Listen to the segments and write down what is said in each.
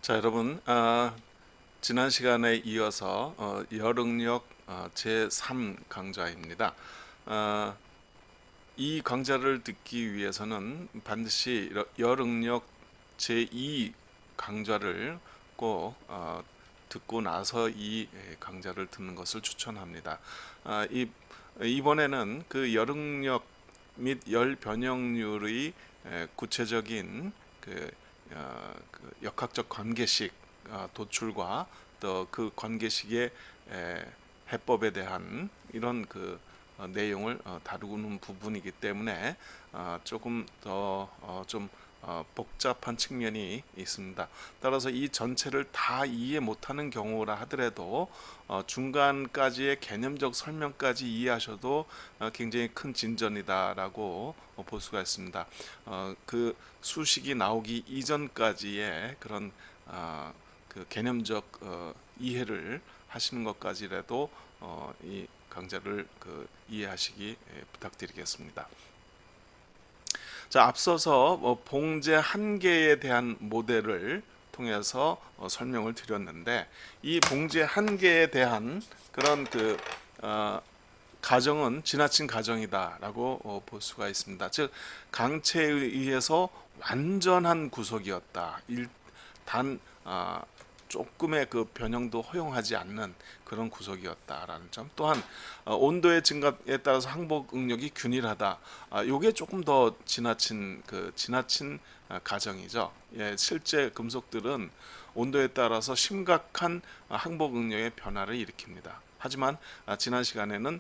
자, 여러분, 지난 시간에 이어서 열응력 제3 강좌입니다. 아, 이 강좌를 듣기 위해서는 반드시 열응력 제2 강좌를 꼭 듣고 나서 이 강좌를 듣는 것을 추천합니다. 이번에는 그 열응력 및 열 변형률의 구체적인 그 역학적 관계식 도출과 또 그 관계식의 해법에 대한 이런 내용을 다루는 부분이기 때문에 조금 더 좀 복잡한 측면이 있습니다. 따라서 이 전체를 다 이해 못하는 경우라 하더라도 중간까지의 개념적 설명까지 이해하셔도 굉장히 큰 진전이다라고 볼 수가 있습니다. 그 수식이 나오기 이전까지의 그런 그 개념적 이해를 하시는 것까지라도 이 강좌를 이해하시기 부탁드리겠습니다. 자, 앞서서 봉제 한 개에 대한 모델을 통해서 설명을 드렸는데, 이 봉제 한 개에 대한 그런 가정은 지나친 가정이다라고 볼 수가 있습니다. 즉, 강체에 의해서 완전한 구속이었다. 단 조금의 그 변형도 허용하지 않는 그런 구속이었다라는 점. 또한 온도의 증가에 따라서 항복 응력이 균일하다. 요게 조금 더 지나친 가정이죠. 예, 실제 금속들은 온도에 따라서 심각한 항복 응력의 변화를 일으킵니다. 하지만 지난 시간에는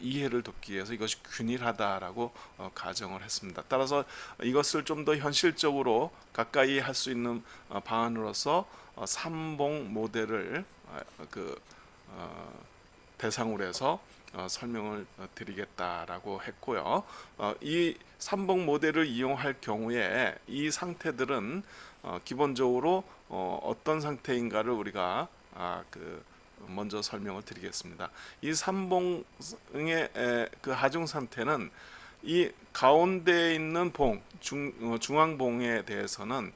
이해를 돕기 위해서 이것이 균일하다라고 가정을 했습니다. 따라서 이것을 좀 더 현실적으로 가까이 할 수 있는 방안으로서 삼봉 모델을 대상으로 해서 설명을 드리겠다라고 했고요. 이 삼봉 모델을 이용할 경우에 이 상태들은 기본적으로 어떤 상태인가를 우리가 먼저 설명을 드리겠습니다. 이 삼봉의 그 하중 상태는 이 가운데에 있는 중앙봉에 대해서는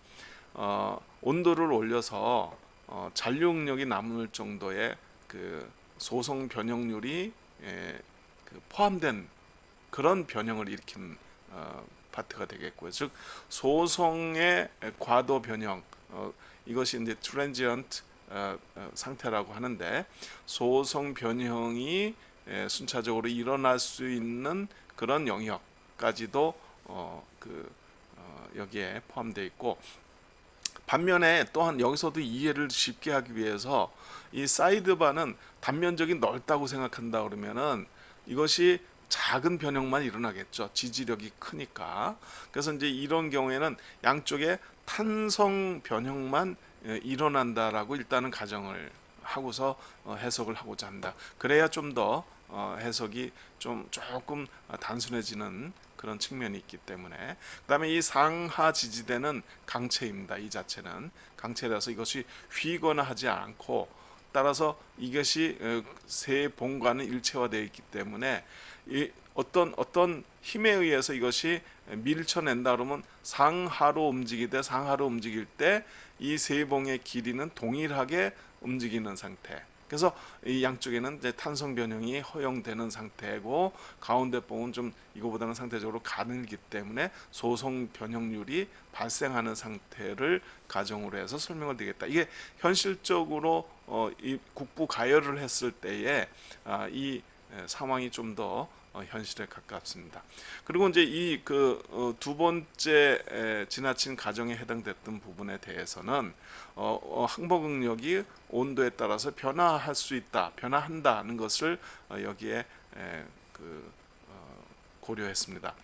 온도를 올려서 잔류응력이 남을 정도의 그 소성 변형률이 포함된 그런 변형을 일으킨 파트가 되겠고요. 즉 소성의 과도 변형, 이것이 이제 트랜지언트 상태라고 하는데, 소성 변형이 순차적으로 일어날 수 있는 그런 영역까지도 여기에 포함되어 있고, 반면에 또한 여기서도 이해를 쉽게 하기 위해서 이 사이드바는 단면적인 넓다고 생각한다 그러면은 이것이 작은 변형만 일어나겠죠. 지지력이 크니까. 그래서 이제 이런 경우에는 양쪽에 탄성 변형만 일어난다라고 일단은 가정을 하고서 해석을 하고자 합니다. 그래야 좀 더 해석이 조금 단순해지는 그런 측면이 있기 때문에. 그다음에 이 상하 지지대는 강체입니다. 이 자체는 강체라서 이것이 휘거나 하지 않고, 따라서 이것이 세 봉과는 일체화되어 있기 때문에 어떤 힘에 의해서 이것이 밀쳐낸다 그러면 상하로 움직일 때 이 세 봉의 길이는 동일하게 움직이는 상태. 그래서 이 양쪽에는 이제 탄성 변형이 허용되는 상태고, 가운데 봉은 좀 이거보다는 상대적으로 가늘기 때문에 소성 변형률이 발생하는 상태를 가정으로 해서 설명을 드리겠다. 이게 현실적으로 이 국부 가열을 했을 때에 이 상황이 좀 더 현실에 가깝습니다. 그리고 이제 이 두 번째 지나친 가정에 해당됐던 부분에 대해서는 항복 응력이 온도에 따라서 변화할 수 있다, 변화한다는 것을 여기에 고려했습니다.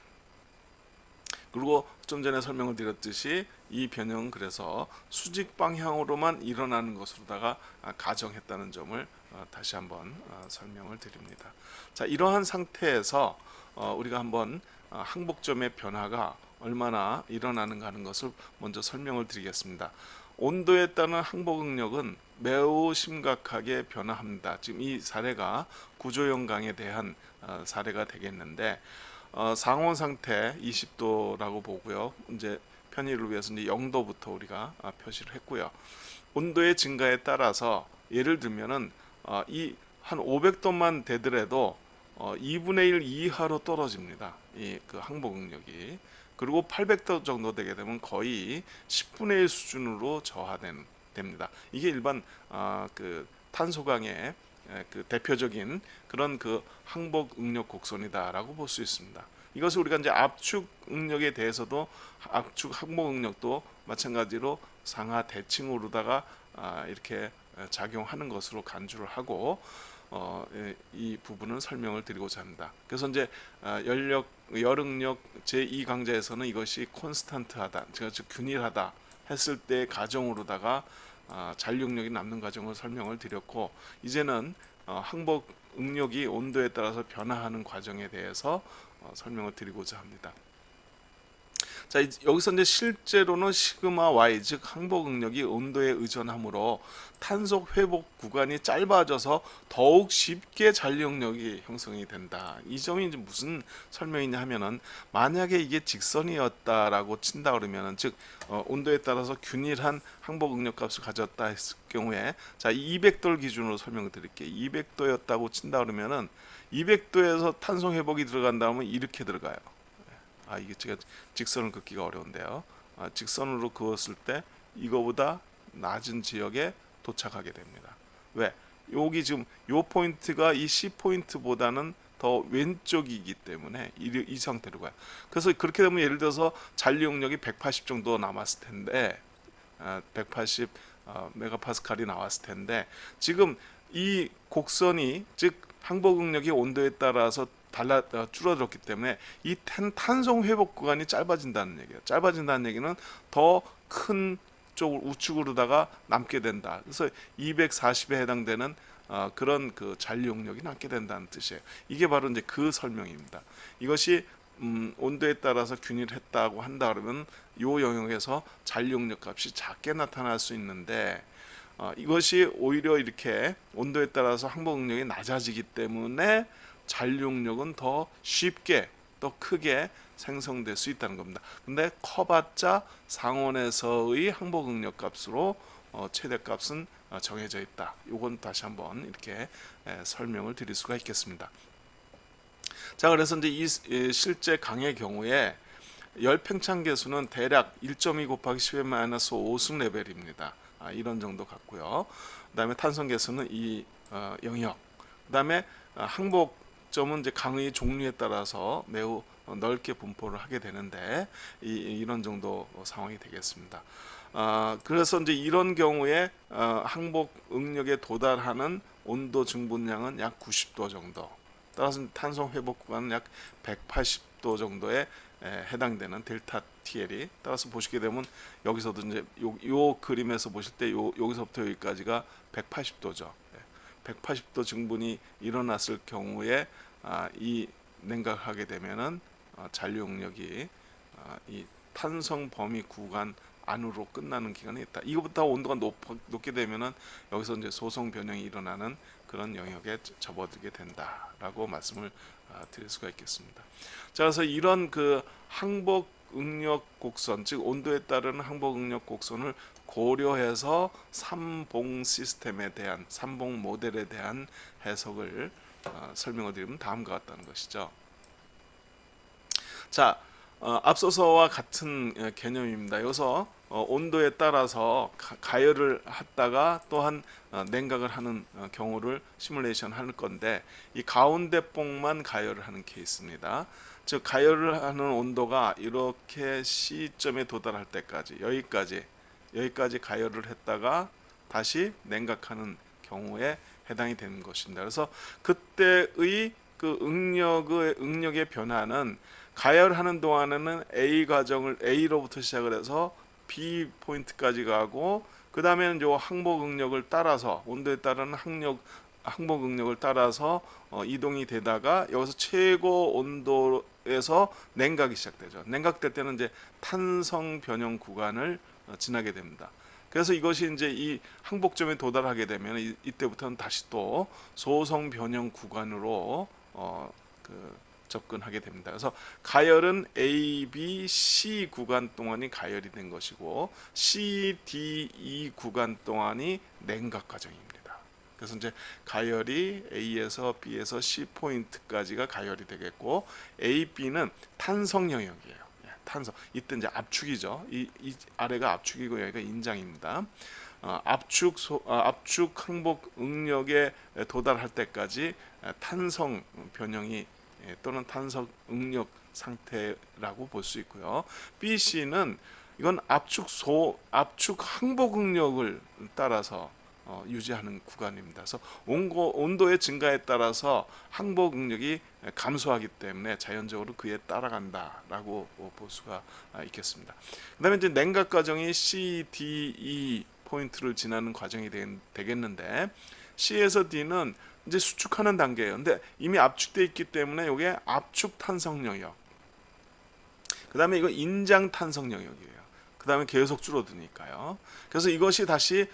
그리고 좀 전에 설명을 드렸듯이 이 변형은 그래서 수직 방향으로만 일어나는 것으로다가 가정했다는 점을 다시 한번 설명을 드립니다. 자, 이러한 상태에서 우리가 한번 항복점의 변화가 얼마나 일어나는가 하는 것을 먼저 설명을 드리겠습니다. 온도에 따른 항복 응력은 매우 심각하게 변화합니다. 지금 이 사례가 구조영강에 대한 사례가 되겠는데, 상온 상태 20도라고 보고요. 이제 편의를 위해서 이제 0도부터 우리가 표시를 했고요. 온도의 증가에 따라서 예를 들면은 이 한 500도만 되더라도 2분의 1 이하로 떨어집니다. 이 그 항복 응력이. 그리고 800도 정도 되게 되면 거의 10분의 1 수준으로 됩니다. 이게 일반 그 탄소강의 그 대표적인 그런 그 항복 응력 곡선이다라고 볼 수 있습니다. 이것을 우리가 이제 압축 응력에 대해서도 압축 항복 응력도 마찬가지로 상하 대칭으로다가 이렇게 작용하는 것으로 간주를 하고 이 부분은 설명을 드리고자 합니다. 그래서 이제 열응력 제2강좌에서는 이것이 콘스탄트하다, 즉 균일하다 했을 때 가정으로다가 잔류력이 남는 과정을 설명을 드렸고, 이제는 항복 응력이 온도에 따라서 변화하는 과정에 대해서 설명을 드리고자 합니다. 자, 여기서 이제 실제로는 시그마 Y, 즉 항복 응력이 온도에 의존하므로 탄속 회복 구간이 짧아져서 더욱 쉽게 잔류 응력이 형성이 된다. 이 점이 이제 무슨 설명이냐 하면은, 만약에 이게 직선이었다라고 친다 그러면은, 즉 온도에 따라서 균일한 항복 응력 값을 가졌다 했을 경우에, 자 200도를 기준으로 설명을 드릴게요. 200도였다고 친다 그러면은 200도에서 탄소 회복이 들어간다면 이렇게 들어가요. 이게 제가 직선을 긋기가 어려운데요. 직선으로 그었을 때 이거보다 낮은 지역에 도착하게 됩니다. 왜? 여기 지금 요 포인트가 이 C 포인트보다는 더 왼쪽이기 때문에 이 상태로 가요. 그래서 그렇게 되면 예를 들어서 잔류 응력이 180 정도 남았을 텐데, 180 메가파스칼이 나왔을 텐데, 지금 이 곡선이, 즉 항복 응력이 온도에 따라서 줄어들었기 때문에 이 탄성 회복 구간이 짧아진다는 얘기예요. 짧아진다는 얘기는 더 큰 쪽 우측으로다가 남게 된다. 그래서 240에 해당되는 그런 그 잔류 응력이 남게 된다는 뜻이에요. 이게 바로 이제 그 설명입니다. 이것이 온도에 따라서 균일했다고 한다 그러면 이 영역에서 잔류 응력 값이 작게 나타날 수 있는데, 이것이 오히려 이렇게 온도에 따라서 항복 응력이 낮아지기 때문에 잔류 응력은 더 쉽게, 더 크게 생성될 수 있다는 겁니다. 근데 커봤자 상온에서의 항복 응력 값으로 최대값은 정해져 있다. 이건 다시 한번 이렇게 설명을 드릴 수가 있겠습니다. 자, 그래서 이제 이 실제 강의 경우에 열 팽창 계수는 대략 1.2 곱하기 10의 마이너스 5승 레벨입니다. 이런 정도 같고요. 그 다음에 탄성 계수는 이 영역, 그 다음에 항복점은 이제 강의 종류에 따라서 매우 넓게 분포를 하게 되는데, 이런 정도 상황이 되겠습니다. 그래서 이제 이런 경우에 항복 응력에 도달하는 온도 증분량은 약 90도 정도, 따라서 탄소 회복 구간은 약 180도 정도에 해당되는 델타 TL이, 따라서 보시게 되면 여기서도 이제 요 그림에서 보실 때 여기서부터 여기까지가 180도죠. 180도 증분이 일어났을 경우에 이 냉각하게 되면은 잔류 응력이 이 탄성 범위 구간 안으로 끝나는 기간이 있다. 이거보다 온도가 높게 되면은 여기서 이제 소성 변형이 일어나는 그런 영역에 접어들게 된다라고 말씀을 드릴 수가 있겠습니다. 자, 그래서 이런 그 항복 응력 곡선, 즉 온도에 따른 항복 응력 곡선을 고려해서 삼봉 시스템에 대한, 삼봉 모델에 대한 해석을 설명을 드리면 다음과 같다는 것이죠. 자, 앞서서와 같은 개념입니다. 여기서 온도에 따라서 가열을 했다가 또한 냉각을 하는 경우를 시뮬레이션 할 건데, 이 가운데 봉만 가열을 하는 케이스입니다. 즉 가열을 하는 온도가 이렇게 C점에 도달할 때까지, 여기까지 가열을 했다가 다시 냉각하는 경우에 해당이 되는 것입니다. 그래서 그때의 그 응력의 변화는 가열하는 동안에는 A 과정을 A로부터 시작을 해서 B 포인트까지 가고, 그 다음에는 요 항복 응력을 따라서, 온도에 따른 항복 응력을 따라서 이동이 되다가 여기서 최고 온도에서 냉각이 시작되죠. 냉각될 때는 이제 탄성 변형 구간을 지나게 됩니다. 그래서 이것이 이제 이 항복점에 도달하게 되면 이때부터는 다시 또 소성 변형 구간으로 접근하게 됩니다. 그래서 가열은 A, B, C 구간 동안이 가열이 된 것이고 C, D, E 구간 동안이 냉각 과정입니다. 그래서 이제 가열이 A에서 B에서 C 포인트까지가 가열이 되겠고 A, B는 탄성 영역이에요. 탄성. 이때 이제 압축이죠. 이 아래가 압축이고 여기가 인장입니다. 압축 항복 응력에 도달할 때까지 탄성 변형이 또는 탄성 응력 상태라고 볼 수 있고요. BC는 이건 압축 항복 응력을 따라서 유지하는 구간입니다. 그래서 온도의 증가에 따라서 항복 응력이 감소하기 때문에 자연적으로 그에 따라간다라고 볼 수가 있겠습니다. 그다음에 이제 냉각 과정이 C, D, E 포인트를 지나는 과정이 되겠는데 C에서 D는 이제 수축하는 단계예요. 근데 이미 압축돼 있기 때문에 이게 압축 탄성 영역. 그다음에 이거 인장 탄성 영역이에요. 그 다음에 계속 줄어드니까요. 그래서 이것이 다시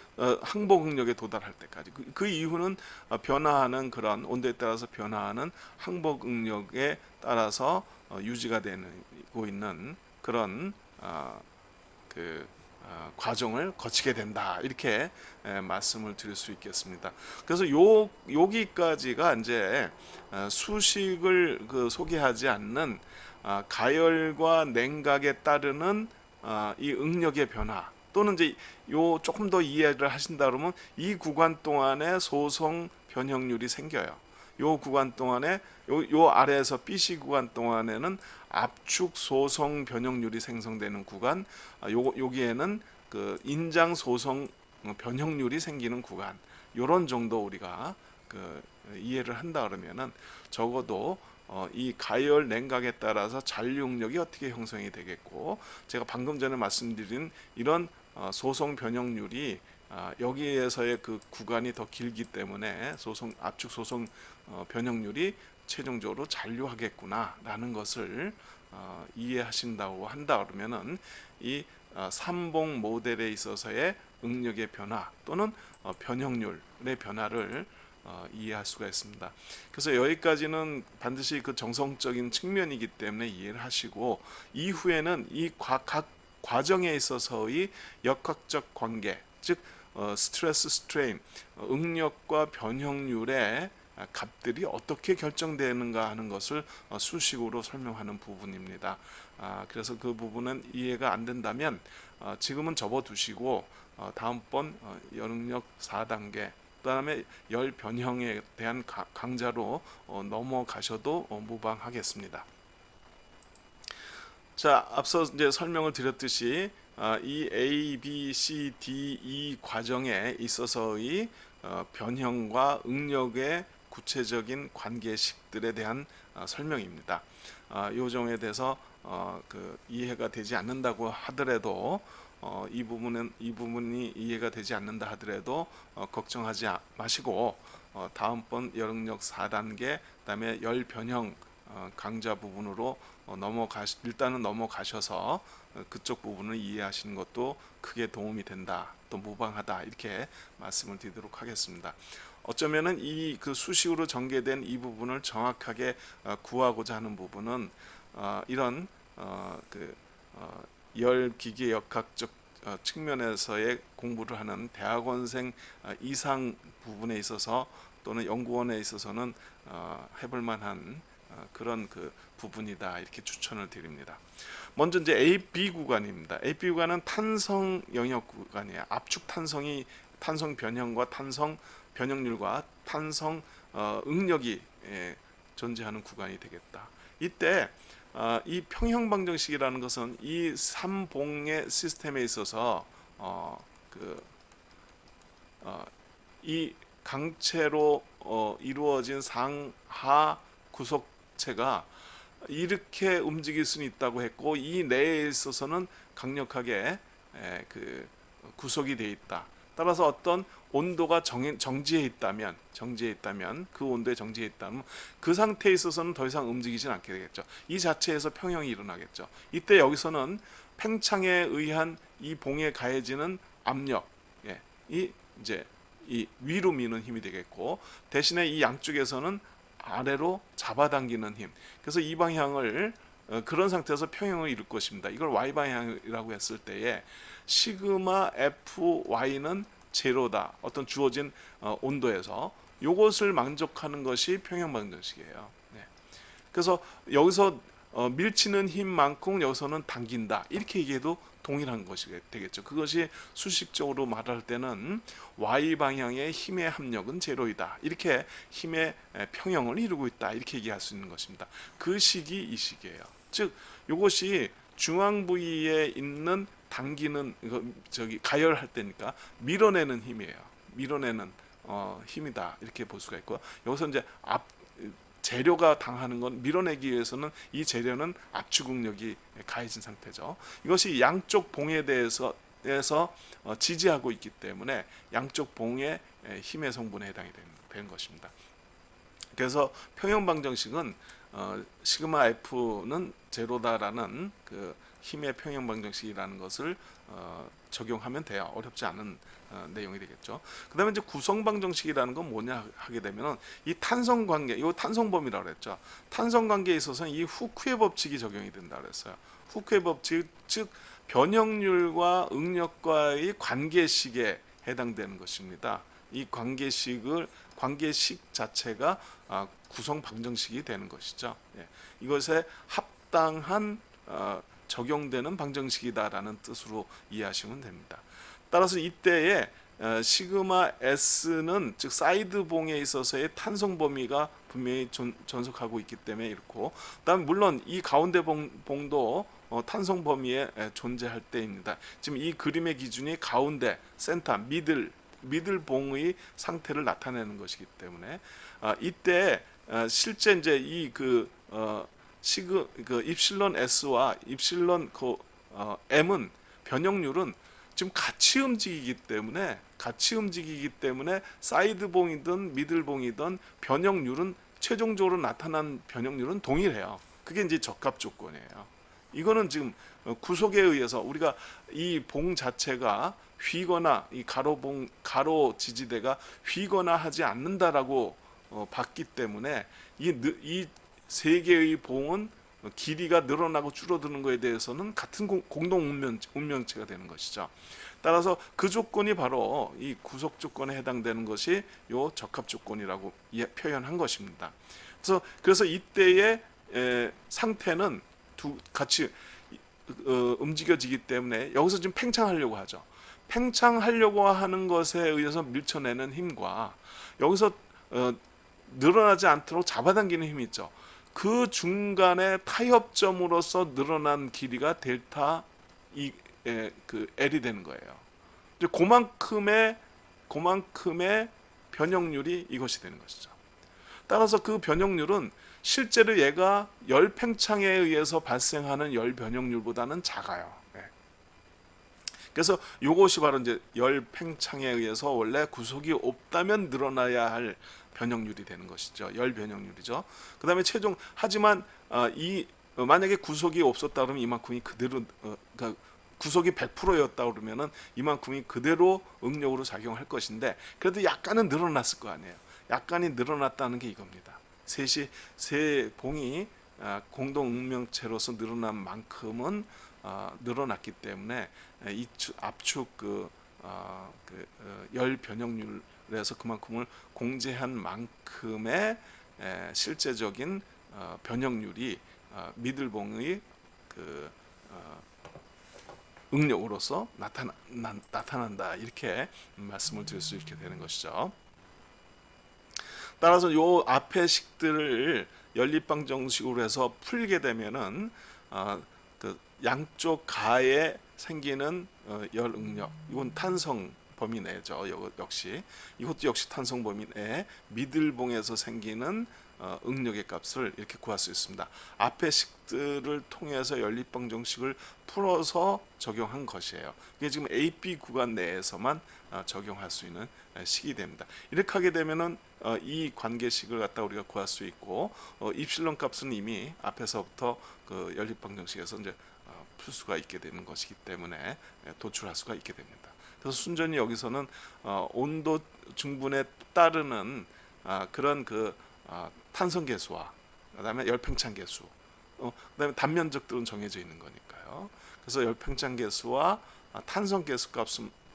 항복 응력에 도달할 때까지 그 이후는 변화하는 온도에 따라서 변화하는 항복 응력에 따라서 유지가 되고 있는 그런 과정을 거치게 된다 이렇게 말씀을 드릴 수 있겠습니다. 그래서 여기까지가 이제 수식을 소개하지 않는 가열과 냉각에 따르는 이 응력의 변화 또는 이제 요 조금 더 이해를 하신다 그러면 이 구간 동안에 소성 변형률이 생겨요. 요 구간 동안에 요 아래에서 BC 구간 동안에는 압축 소성 변형률이 생성되는 구간, 여기에는 그 인장 소성 변형률이 생기는 구간, 요런 정도 우리가 이해를 한다 그러면은 적어도 이 가열 냉각에 따라서 잔류 응력이 어떻게 형성이 되겠고 제가 방금 전에 말씀드린 이런 소성 변형률이 여기에서의 그 구간이 더 길기 때문에 압축 소성 변형률이 최종적으로 잔류하겠구나라는 것을 이해하신다고 한다 그러면은 이 삼봉 모델에 있어서의 응력의 변화 또는 변형률의 변화를 이해할 수가 있습니다. 그래서 여기까지는 반드시 그 정성적인 측면이기 때문에 이해를 하시고 이후에는 이 각 과정에 있어서의 역학적 관계, 즉 스트레스 스트레인, 응력과 변형률의 값들이 어떻게 결정되는가 하는 것을 수식으로 설명하는 부분입니다. 그래서 그 부분은 이해가 안 된다면 지금은 접어두시고 다음번 열응력 4단계 그 다음에 열 변형에 대한 강좌로 넘어가셔도 무방하겠습니다. 자, 앞서 이제 설명을 드렸듯이 이 A, B, C, D, E 과정에 있어서의 변형과 응력의 구체적인 관계식들에 대한 설명입니다. 이 점에 대해서 이해가 되지 않는다고 하더라도 이 부분이 이해가 되지 않는다 하더라도 걱정하지 마시고 다음번 열응력 4단계 그다음에 열 변형 강좌 부분으로 일단은 넘어가셔서 그쪽 부분을 이해하시는 것도 크게 도움이 된다, 또 무방하다 이렇게 말씀을 드리도록 하겠습니다. 어쩌면은 이 수식으로 전개된 이 부분을 정확하게 구하고자 하는 부분은 이런 열 기계 역학적 측면에서의 공부를 하는 대학원생 이상 부분에 있어서 또는 연구원에 있어서는 해볼 만한 그런 부분이다 이렇게 추천을 드립니다. 먼저 이제 A, B 구간입니다. A, B 구간은 탄성 영역 구간이에요. 압축 탄성 변형과 탄성 변형률과 탄성 응력이 존재하는 구간이 되겠다. 이때 이 평형방정식이라는 것은 이 삼봉의 시스템에 있어서 이 강체로 이루어진 상하 구속체가 이렇게 움직일 수는 있다고 했고 이 내에 있어서는 강력하게 구속이 되어 있다. 따라서 어떤 온도가 정지해 있다면 그 온도에 정지해 있다면 그 상태에 있어서는 더 이상 움직이진 않게 되겠죠. 이 자체에서 평형이 일어나겠죠. 이때 여기서는 팽창에 의한 이 봉에 가해지는 압력, 이 위로 미는 힘이 되겠고 대신에 이 양쪽에서는 아래로 잡아당기는 힘. 그래서 이 방향을 그런 상태에서 평형을 이룰 것입니다. 이걸 y 방향이라고 했을 때에 시그마 fy는 제로다. 어떤 주어진 온도에서 이것을 만족하는 것이 평형 방정식이에요. 네. 그래서 여기서 밀치는 힘만큼 여기서는 당긴다. 이렇게 얘기해도 동일한 것이 되겠죠. 그것이 수식적으로 말할 때는 y 방향의 힘의 합력은 제로이다. 이렇게 힘의 평형을 이루고 있다. 이렇게 얘기할 수 있는 것입니다. 그 식이 이 식이에요. 즉 이것이 중앙 부위에 있는 당기는 가열할 때니까 밀어내는 힘이에요. 밀어내는 힘이다. 이렇게 볼 수가 있고 여기서 이제 재료가 당하는 건 밀어내기 위해서는 이 재료는 압축 응력이 가해진 상태죠. 이것이 양쪽 봉에 대해서 지지하고 있기 때문에 양쪽 봉의 힘의 성분에 해당이 되는 것입니다. 그래서 평형 방정식은 시그마 F는 제로다라는 그 힘의 평형 방정식이라는 것을 적용하면 돼요. 어렵지 않은 내용이 되겠죠. 그 다음에 이제 구성 방정식이라는 건 뭐냐 하게 되면은 이 탄성 관계, 이거 탄성범위라고 그랬죠. 탄성 관계에 있어서는 이 후크의 법칙이 적용이 된다 그랬어요. 후크의 법칙, 즉 변형률과 응력과의 관계식에 해당되는 것입니다. 이 관계식 자체가 구성 방정식이 되는 것이죠. 예. 이것에 합당한 적용되는 방정식이다라는 뜻으로 이해하시면 됩니다. 따라서 이때에 시그마 S는 즉 사이드 봉에 있어서의 탄성 범위가 분명히 존속하고 있기 때문에 이렇고, 그다음 물론 이 가운데 봉도 탄성 범위에 존재할 때입니다. 지금 이 그림의 기준이 가운데 센터 미들 봉의 상태를 나타내는 것이기 때문에 이때 실제 이제 이 입실론 S와 입실론 M은 변형률은 지금 같이 움직이기 때문에 사이드 봉이든 미들 봉이든 변형률은 최종적으로 나타난 변형률은 동일해요. 그게 이제 적합 조건이에요. 이거는 지금 구속에 의해서 우리가 이 봉 자체가 휘거나 이 가로 지지대가 휘거나 하지 않는다라고 봤기 때문에 이 세 개의 봉은 길이가 늘어나고 줄어드는 것에 대해서는 같은 공동 운명체가 되는 것이죠. 따라서 그 조건이 바로 이 구속 조건에 해당되는 것이 요 적합 조건이라고 표현한 것입니다. 그래서 이때의 상태는 같이 움직여지기 때문에 여기서 지금 팽창하려고 하죠. 팽창하려고 하는 것에 의해서 밀쳐내는 힘과 여기서 늘어나지 않도록 잡아당기는 힘이 있죠. 그 중간에 타협점으로서 늘어난 길이가 델타 L이 되는 거예요. 이제 그만큼의 변형률이 이것이 되는 것이죠. 따라서 그 변형률은 실제로 얘가 열 팽창에 의해서 발생하는 열 변형률보다는 작아요. 그래서 이것이 바로 이제 열 팽창에 의해서 원래 구속이 없다면 늘어나야 할 변형률이 되는 것이죠. 열 변형률이죠. 그다음에 하지만 만약에 구속이 없었다 그러면 이만큼이 그대로 그러니까 구속이 100%였다 그러면은 이만큼이 그대로 응력으로 작용할 것인데 그래도 약간은 늘어났을 거 아니에요. 약간이 늘어났다는 게 이겁니다. 세 봉이 공동 응명체로서 늘어난 만큼은 늘어났기 때문에 이 압축 열 변형률에서 그만큼을 공제한 만큼의 실제적인 변형률이 미들봉의 응력으로서 나타난다 이렇게 말씀을 드릴 수 있게 되는 것이죠. 따라서 요 앞의 식들을 연립방정식으로 해서 풀게 되면은 양쪽 가에 생기는 열 응력, 이건 탄성 범위 내죠. 이것도 역시 탄성 범위 내 미들봉에서 생기는 응력의 값을 이렇게 구할 수 있습니다. 앞의 식들을 통해서 연립방정식을 풀어서 적용한 것이에요. 이게 지금 AP 구간 내에서만 적용할 수 있는 식이 됩니다. 이렇게 하게 되면은 이 관계식을 갖다 우리가 구할 수 있고 입실론 값은 이미 앞에서부터 그 연립방정식에서 이제 풀 수가 있게 되는 것이기 때문에 도출할 수가 있게 됩니다. 그래서 순전히 여기서는 온도 증분에 따르는 그런 탄성 계수와 그다음에 열팽창 계수, 그다음에 단면적들은 정해져 있는 거니까요. 그래서 열팽창 계수와 탄성 계수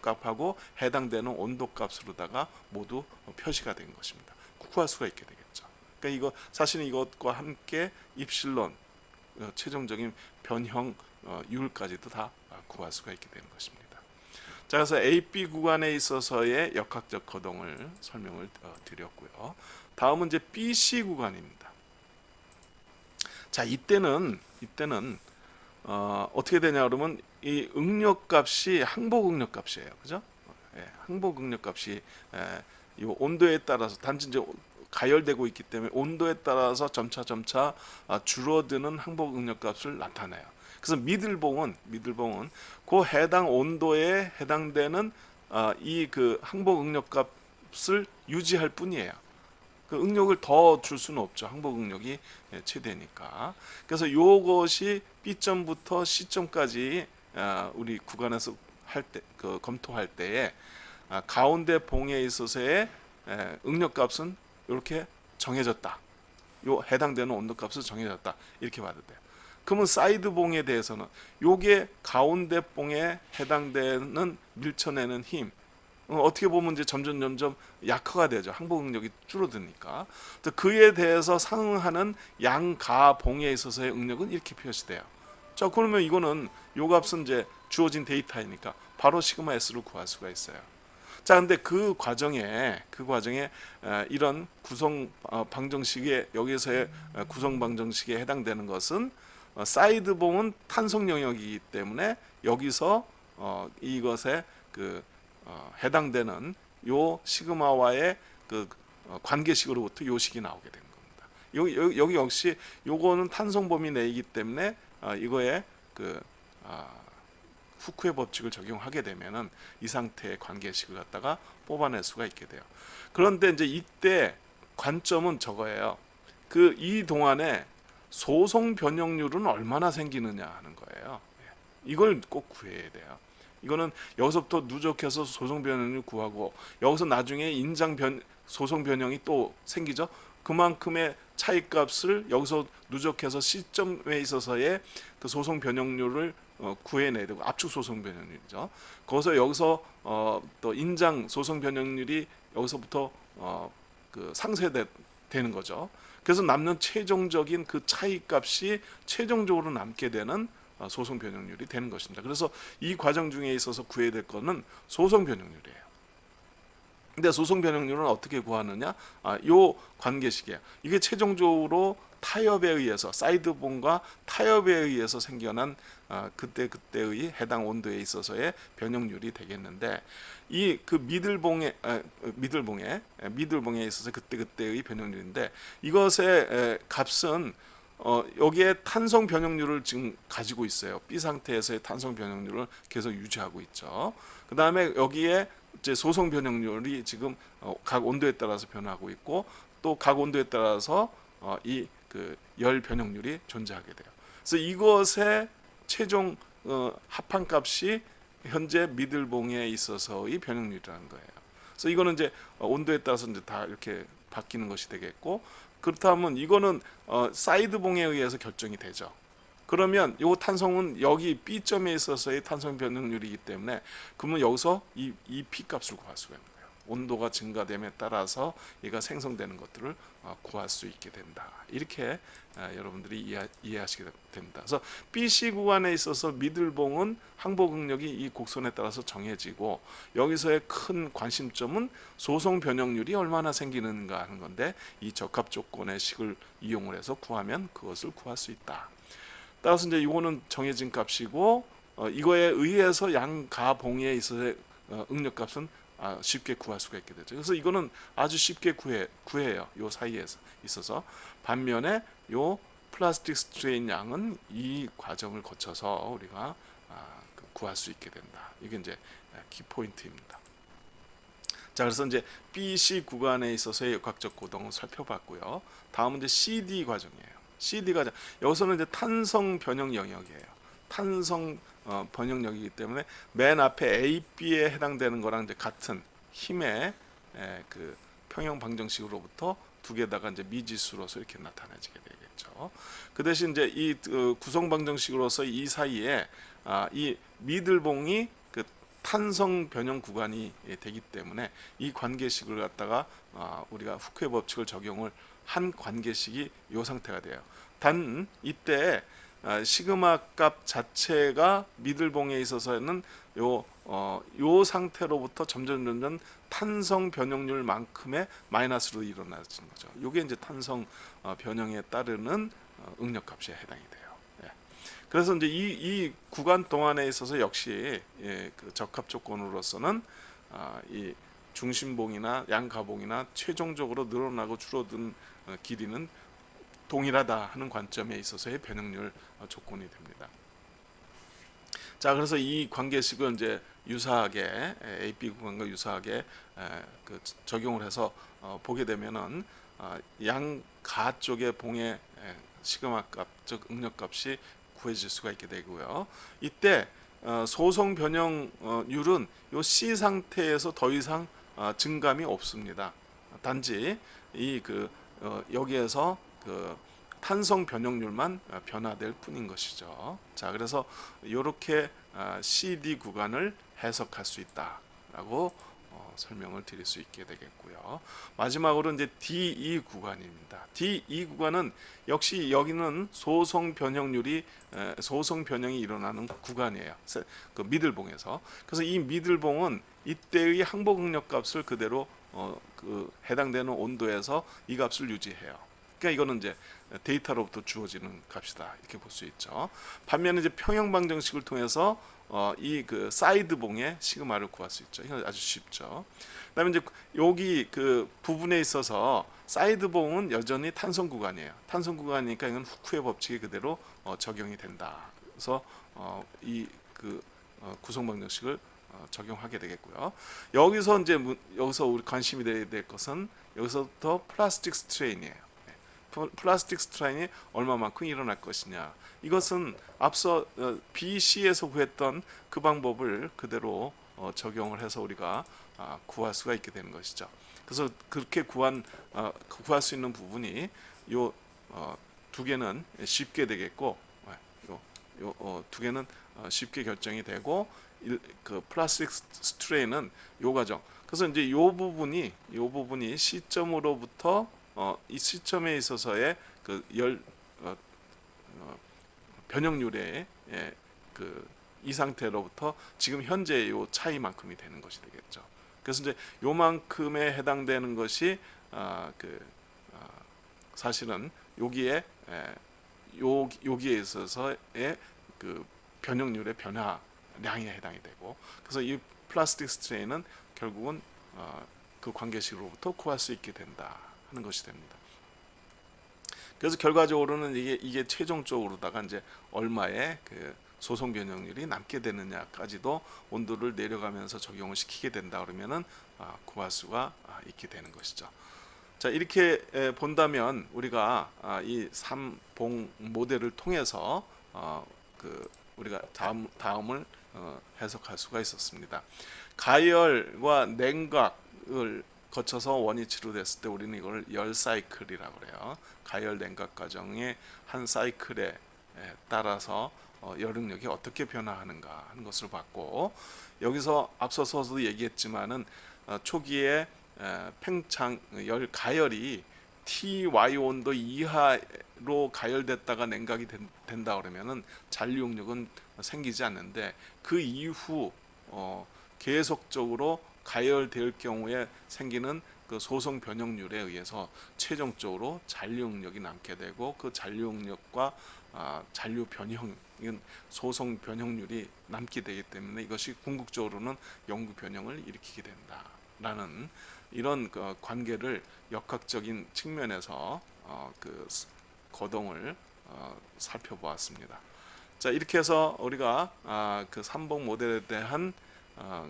값하고 해당되는 온도 값으로다가 모두 표시가 된 것입니다. 구할 수가 있게 되겠죠. 그러니까 이거 사실은 이것과 함께 입실론 최종적인 변형 율까지도 다 구할 수가 있게 되는 것입니다. 자, 그래서 AB 구간에 있어서의 역학적 거동을 설명을 드렸고요. 다음은 이제 BC 구간입니다. 자, 이때는 어떻게 되냐 그러면 이 응력값이 항복 응력값이에요, 그죠? 항복 응력값이 이 온도에 따라서 단지 이제 가열되고 있기 때문에 온도에 따라서 점차 줄어드는 항복 응력값을 나타내요. 그래서 미들봉은 그 해당 온도에 해당되는 이 그 항복 응력값을 유지할 뿐이에요. 그 응력을 더 줄 수는 없죠. 항복 응력이 최대니까. 그래서 이것이 B점부터 C점까지 우리 구간에서 할 때, 검토할 때에 가운데 봉에 있어서의 응력값은 이렇게 정해졌다. 요 해당되는 온도값을 정해졌다. 이렇게 봐도 돼요. 그러면 사이드 봉에 대해서는 요게 가운데 봉에 해당되는 밀쳐내는 힘, 어떻게 보면 이제 점점 약화가 되죠. 항복 응력이 줄어드니까. 그에 대해서 상응하는 양가 봉에 있어서의 응력은 이렇게 표시돼요. 자, 그러면 이거는 요 값은 이제 주어진 데이터이니까 바로 시그마 S로 구할 수가 있어요. 자, 근데 그 과정에 이런 구성 방정식에 여기서의 구성 방정식에 해당되는 것은 사이드 봉은 탄성 영역이기 때문에 여기서 이것에 해당되는 요 시그마와의 관계식으로부터 요 식이 나오게 된 겁니다. 여기 역시 요거는 탄성 범위 내이기 때문에 이거에 후쿠의 법칙을 적용하게 되면은 이 상태의 관계식을 갖다가 뽑아낼 수가 있게 돼요. 그런데 이제 이때 관점은 저거예요. 이 동안에 소송 변형률은 얼마나 생기느냐 하는 거예요. 이걸 꼭 구해야 돼요. 이거는 여기서부터 누적해서 소송 변형률 구하고 여기서 나중에 소송 변형이 또 생기죠. 그만큼의 차이값을 여기서 누적해서 시점에 있어서의 그 소송 변형률을 구해내야 되고 압축 소송 변형률이죠. 거기서 여기서 또 인장 소송 변형률이 여기서부터 상쇄되는 거죠. 그래서 남는 최종적인 그 차이값이 최종적으로 남게 되는 소송 변형률이 되는 것입니다. 그래서 이 과정 중에 있어서 구해야 될 거는 소송 변형률이에요. 근데 소송 변형률은 어떻게 구하느냐? 요 관계식이에요. 이게 최종적으로 타협에 의해서 사이드봉과 타협에 의해서 생겨난 그때의 해당 온도에 있어서의 변형률이 되겠는데 이 미들봉에 있어서 그때의 변형률인데 이것의 값은 여기에 탄성 변형률을 지금 가지고 있어요. B 상태에서의 탄성 변형률을 계속 유지하고 있죠. 그 다음에 여기에 이제 소송 변형률이 지금 각 온도에 따라서 변하고 있고 또 각 온도에 따라서 이 열 변형률이 존재하게 돼요. 그래서 이것의 최종 합한값이 현재 미들봉에 있어서의 변형률이라는 거예요. 그래서 이거는 이제 온도에 따라서 이제 다 이렇게 바뀌는 것이 되겠고 그렇다면 이거는 사이드봉에 의해서 결정이 되죠. 그러면 이 탄성은 여기 B점에 있어서의 탄성 변형률이기 때문에 그러면 여기서 이 P 값을 구할 수가 있는 거예요. 온도가 증가됨에 따라서 얘가 생성되는 것들을 구할 수 있게 된다. 이렇게 여러분들이 이해하시게 됩니다. 그래서 BC 구간에 있어서 미들봉은 항복 응력이 이 곡선에 따라서 정해지고 여기서의 큰 관심점은 소송 변형률이 얼마나 생기는가 하는 건데 이 적합 조건의 식을 이용을 해서 구하면 그것을 구할 수 있다. 따라서 이제 이거는 정해진 값이고 이거에 의해서 양가 봉에 있어서 응력값은 쉽게 구할 수가 있게 되죠. 그래서 이거는 아주 쉽게 구해요. 요 사이에 있어서 반면에 요 플라스틱 스트레인 양은 이 과정을 거쳐서 우리가 구할 수 있게 된다. 이게 이제 키포인트입니다. 자, 그래서 이제 BC 구간에 있어서의 역학적 고동을 살펴봤고요. 다음은 이제 CD 과정이에요. CD 과정. 여기서는 이제 탄성 변형 영역이에요. 탄성 변형력이기 때문에 맨 앞에 A, B에 해당되는 거랑 이제 같은 힘의 그 평형 방정식으로부터 두 개다가 이제 미지수로서 이렇게 나타내지게 되겠죠. 그 대신 이제 이 구성 방정식으로서 이 사이에 이 미들봉이 그 탄성 변형 구간이 되기 때문에 이 관계식을 갖다가 우리가 후크의 법칙을 적용을 한 관계식이 이 상태가 돼요. 단 이때 시그마 값 자체가 미들봉에 있어서는 요 상태로부터 점점 탄성 변형률만큼의 마이너스로 일어나지는 거죠. 요게 이제 탄성 변형에 따르는 응력값에 해당이 돼요. 예. 그래서 이제 이 구간 동안에 있어서 역시 그 적합 조건으로서는 이 중심봉이나 양가봉이나 최종적으로 늘어나고 줄어든 길이는 동일하다 하는 관점에 있어서의 변형률 조건이 됩니다. 자, 그래서 이 관계식을 이제 유사하게 AP 구간과 유사하게 적용을 해서 보게 되면은 양가 쪽의 봉의 시그마 값, 즉 응력값이 구해질 수가 있게 되고요. 이때 소성 변형률은 요 C 상태에서 더 이상 증감이 없습니다. 단지 이 여기에서 탄성 변형률만 변화될 뿐인 것이죠. 자, 그래서 이렇게 CD 구간을 해석할 수 있다라고 설명을 드릴 수 있게 되겠고요. 마지막으로 이제 DE 구간입니다. DE 구간은 역시 여기는 소성 변형이 일어나는 구간이에요. 그 미들봉에서. 그래서 이 미들봉은 이때의 항복 응력 값을 그대로 해당되는 온도에서 이 값을 유지해요. 그러니까 이거는 이제 데이터로부터 주어지는 값이다 이렇게 볼 수 있죠. 반면에 이제 평형 방정식을 통해서 이 사이드봉의 시그마를 구할 수 있죠. 이건 아주 쉽죠. 그다음에 이제 여기 부분에 있어서 사이드봉은 여전히 탄성 구간이에요. 탄성 구간이니까 이건 후크의 법칙이 그대로 적용이 된다. 그래서 구성 방정식을 적용하게 되겠고요. 여기서 우리 관심이 될 것은 여기서부터 플라스틱 스트레인이에요. 플라스틱 스트레인이 얼마만큼 일어날 것이냐. 이것은 앞서 BC에서 구했던 그 방법을 그대로 적용을 해서 우리가 구할 수가 있게 되는 것이죠. 그래서 그렇게 구할 수 있는 부분이 요 두 개는 쉽게 되겠고, 요 두 개는 쉽게 결정이 되고, 그 플라스틱 스트레인은 요 과정. 그래서 이제 요 부분이 시점으로부터 이 시점에 있어서의 변형률의 이 상태로부터 지금 현재의 요 차이만큼이 되는 것이 되겠죠. 그래서 이제 요만큼에 해당되는 것이 사실은 여기에 있어서의 변형률의 변화량에 해당이 되고, 그래서 이 플라스틱 스트레인은 결국은 그 관계식으로부터 구할 수 있게 된다 하는 것이 됩니다. 그래서 결과적으로는 이게 최종적으로다가 이제 얼마의 소성 변형률이 남게 되느냐까지도 온도를 내려가면서 적용을 시키게 된다 그러면은 구할 수가 있게 되는 것이죠. 자, 이렇게 본다면 우리가 이 3봉 모델을 통해서 우리가 다음을 해석할 수가 있었습니다. 가열과 냉각을 거쳐서 원이 치료됐을 때 우리는 이걸 열 사이클이라고 그래요. 가열 냉각 과정의 한 사이클에 따라서 열응력이 어떻게 변화하는가 하는 것을 봤고, 여기서 앞서서도 얘기했지만은 초기에 팽창 열 가열이 TY 온도 이하로 가열됐다가 냉각이 된다 그러면은 잔류응력은 생기지 않는데, 그 이후 계속적으로 가열될 경우에 생기는 그 소성 변형률에 의해서 최종적으로 잔류응력이 남게 되고, 그 잔류응력과 잔류 변형, 소성 변형률이 남게 되기 때문에 이것이 궁극적으로는 영구 변형을 일으키게 된다라는 이런 관계를 역학적인 측면에서 거동을 살펴보았습니다. 자, 이렇게 해서 우리가 그 삼봉 모델에 대한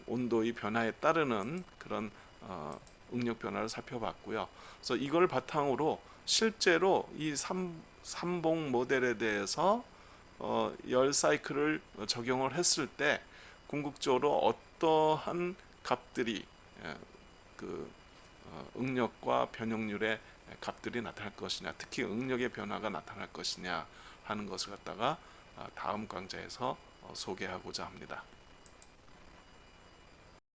온도의 변화에 따르는 그런 응력 변화를 살펴봤고요. 그래서 이걸 바탕으로 실제로 이 삼봉 모델에 대해서 열 사이클을 적용을 했을 때 궁극적으로 어떠한 값들이 응력과 변형률의 값들이 나타날 것이냐, 특히 응력의 변화가 나타날 것이냐 하는 것을 갖다가 다음 강좌에서 소개하고자 합니다.